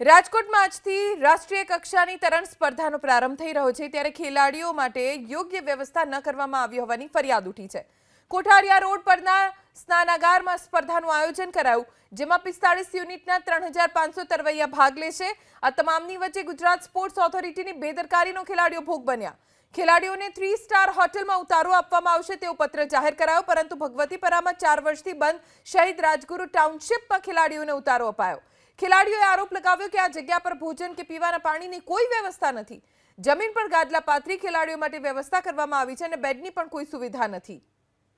રાજકોટમાં આજથી રાષ્ટ્રીય કક્ષાની તરણ સ્પર્ધાનો પ્રારંભ થઈ રહ્યો છે ત્યારે ખેલાડીઓ માટે યોગ્ય વ્યવસ્થા ન કરવામાં આવી હોવાની ફરિયાદ ઉઠી છે। કોઠારિયા રોડ પરના સ્નાનાગારમાં સ્પર્ધાનું આયોજન કરાયું, જેમાં 45 યુનિટના 3500 તરવૈયા ભાગ લેશે। આ તમામની વચ્ચે ગુજરાત સ્પોર્ટ્સ ઓથોરિટીની બેદરકારીનો ખેલાડીઓ ભોગ બન્યા। ખેલાડીઓને 3 સ્ટાર હોટલમાં ઉતારો આપવામાં આવશે તેવો પત્ર જાહેર કરાયો, પરંતુ ભગવતીપરામાં 4 વર્ષથી બંધ શહીદ રાજગુરુ ટાઉનશીપમાં ખેલાડીઓને ઉતારો અપાયો। ખેલાડીઓએ આરોપ લગાવ્યો કે આ જગ્યા પર ભોજન કે પીવાના પાણીની કોઈ વ્યવસ્થા નથી। જમીન પર ગાદલા પાથરી ખેલાડીઓ માટે વ્યવસ્થા કરવામાં આવી છે અને બેડની પણ કોઈ સુવિધા નથી।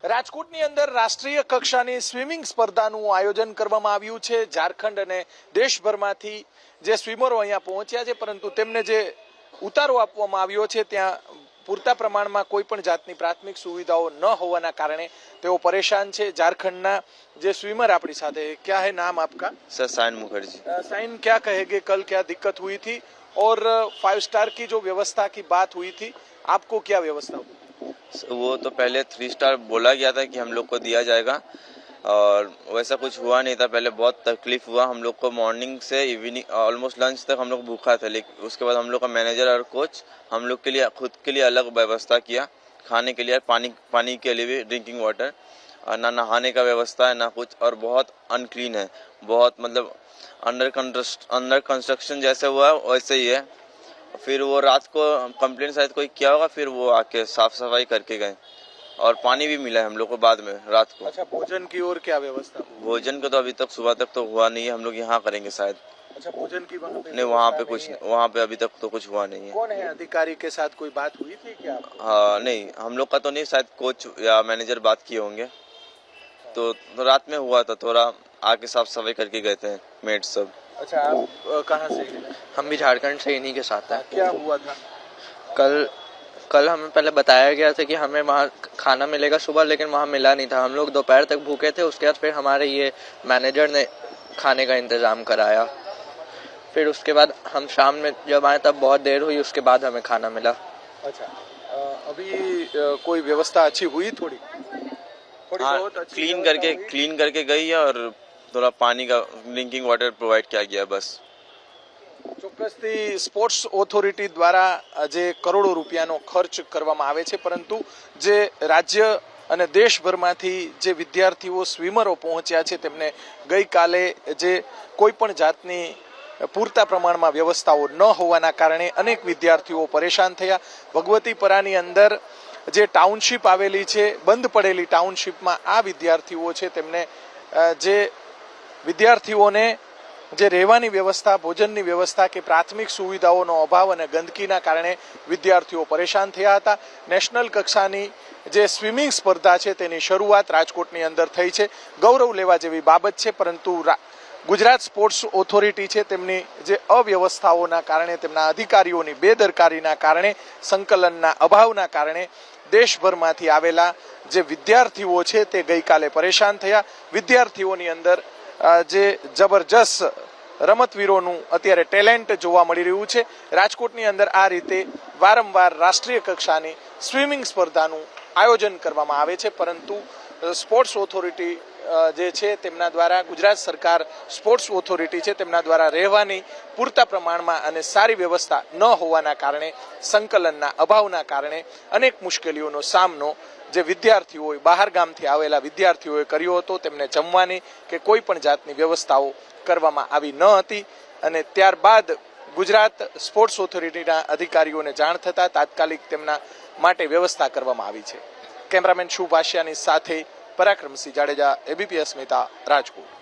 રાજકોટની અંદર રાષ્ટ્રીય કક્ષાની સ્વિમિંગ સ્પર્ધાનું આયોજન કરવામાં આવ્યું છે। ઝારખંડ અને દેશભરમાંથી જે સ્વિમરો અહીંયા પહોંચ્યા છે, પરંતુ તેમને જે ઉતારો આપવામાં આવ્યો છે ત્યાં પૂરતા પ્રમાણમાં કોઈ પણ જાતની પ્રાથમિક સુવિધાઓ ન હોવાના કારણે તેઓ પરેશાન છે। ઝાरखंड જે स्विमर अपनी साथ है, क्या है नाम आपका? Sir sign Mukherjee. साइन, क्या कहेंगे, कल क्या दिक्कत हुई थी और 5 स्टार की जो व्यवस्था की बात हुई थी, आपको क्या व्यवस्था हुई? वो तो पहले 3 स्टार बोला गया था कि हम लोग को दिया जाएगा और वैसा कुछ हुआ नहीं था। पहले बहुत तकलीफ हुआ हम लोग को, मॉर्निंग से इवनिंग ऑलमोस्ट लंच तक हम लोग भूखा थे। लेकिन उसके बाद हम लोग का मैनेजर और कोच हम लोग के लिए खुद के लिए अलग व्यवस्था किया, खाने के लिए, पानी के लिए भी, ड्रिंकिंग वाटर, और ना नहाने का व्यवस्था है ना कुछ, और बहुत अनक्लीन है, बहुत मतलब अंडर कंस्ट्रक्शन जैसे हुआ है वैसे ही है। फिर वो रात को कंप्लेंट शायद कोई किया होगा, फिर वो आके साफ सफाई करके गए और पानी भी मिला है हम लोग को बाद में रात को। अच्छा, भोजन की और क्या व्यवस्था? भोजन का तो अभी तक सुबह तक तो हुआ नहीं है, हम लोग यहाँ करेंगे शायद। अच्छा, भोजन की वहाँ पे नहीं, वहाँ पे कुछ, वहाँ पे अभी तक तो कुछ हुआ नहीं है। कौन है अधिकारी के साथ कोई बात हुई थी क्या? हाँ नहीं, हम लोग का तो नहीं, शायद कोच या मैनेजर बात किए होंगे। तो रात में हुआ था, थोड़ा आके साफ सफाई करके गए थे मेट सब। अच्छा, आप कहाँ से? हम भी झारखंड से इन्हीं के साथ हैं। क्या हुआ था? कल हमें पहले बताया गया था कि हमें वहाँ खाना मिलेगा सुबह, लेकिन वहाँ मिला नहीं था। हम लोग दोपहर तक भूखे थे। उसके बाद फिर हमारे ये मैनेजर ने खाने का इंतज़ाम कराया। फिर उसके बाद हम शाम में जब आए तब बहुत देर हुई, उसके बाद हमें खाना मिला। अच्छा, अभी कोई व्यवस्था अच्छी हुई? थोड़ी हाँ, बहुत अच्छी क्लीन करके गई है और थोड़ा पानी का, ड्रिंकिंग वाटर प्रोवाइड किया गया बस। ચોક્કસથી સ્પોર્ટ્સ ઓથોરિટી દ્વારા જે કરોડો રૂપિયાનો ખર્ચ કરવામાં આવે છે, પરંતુ જે રાજ્ય અને દેશભરમાંથી જે વિદ્યાર્થીઓ સ્વિમરો પહોંચ્યા છે તેમને ગઈકાલે જે કોઈ પણ જાતની પૂરતા પ્રમાણમાં વ્યવસ્થાઓ ન હોવાના કારણે અનેક વિદ્યાર્થીઓ પરેશાન થયા। ભગવતીપરાની અંદર જે ટાઉનશીપ આવેલી છે, બંધ પડેલી ટાઉનશીપમાં આ વિદ્યાર્થીઓ છે તેમને જે વિદ્યાર્થીઓને જે રહેવાની વ્યવસ્થા, ભોજનની વ્યવસ્થા કે પ્રાથમિક સુવિધાઓનો અભાવ અને ગંદકીના કારણે વિદ્યાર્થીઓ પરેશાન થયા હતા। નેશનલ કક્ષાની જે સ્વિમિંગ સ્પર્ધા છે તેની શરૂઆત રાજકોટની અંદર થઈ છે, ગૌરવ લેવા જેવી બાબત છે, પરંતુ ગુજરાત સ્પોર્ટ્સ ઓથોરિટી છે તેમની જે અવ્યવસ્થાઓના કારણે, તેમના અધિકારીઓની બેદરકારીના કારણે, સંકલનના અભાવના કારણે દેશભરમાંથી આવેલા જે વિદ્યાર્થીઓ છે તે ગઈકાલે પરેશાન થયા। વિદ્યાર્થીઓની અંદર જે જબરજસ્ત રમતવીરોનું અત્યારે ટેલેન્ટ જોવા મળી રહ્યું છે। રાજકોટની અંદર આ રીતે વારંવાર રાષ્ટ્રીય કક્ષાની સ્વિમિંગ સ્પર્ધાનું આયોજન કરવામાં આવે છે, પરંતુ સ્પોર્ટ્સ ઓથોરિટી જે છે તેમના દ્વારા, ગુજરાત સરકાર સ્પોર્ટ્સ ઓથોરિટી છે તેમના દ્વારા રહેવાની પૂરતા પ્રમાણમાં અને સારી વ્યવસ્થા ન હોવાના કારણે, સંકલનના અભાવના કારણે અનેક મુશ્કેલીઓનો સામનો જે વિદ્યાર્થીઓએ, બહાર ગામથી આવેલા વિદ્યાર્થીઓએ કર્યો હતો। તેમને જમવાની કે કોઈ પણ જાતની વ્યવસ્થાઓ કરવામાં આવી ન હતી અને ત્યારબાદ ગુજરાત સ્પોર્ટ્સ ઓથોરિટીના અધિકારીઓને જાણ થતાં તાત્કાલિક તેમના માટે વ્યવસ્થા કરવામાં આવી છે। કેમેરામેન શુભ આશિયાની સાથે પરાક્રમસિંહ જાડેજા, એબીપી અસ્મિતા, રાજકોટ।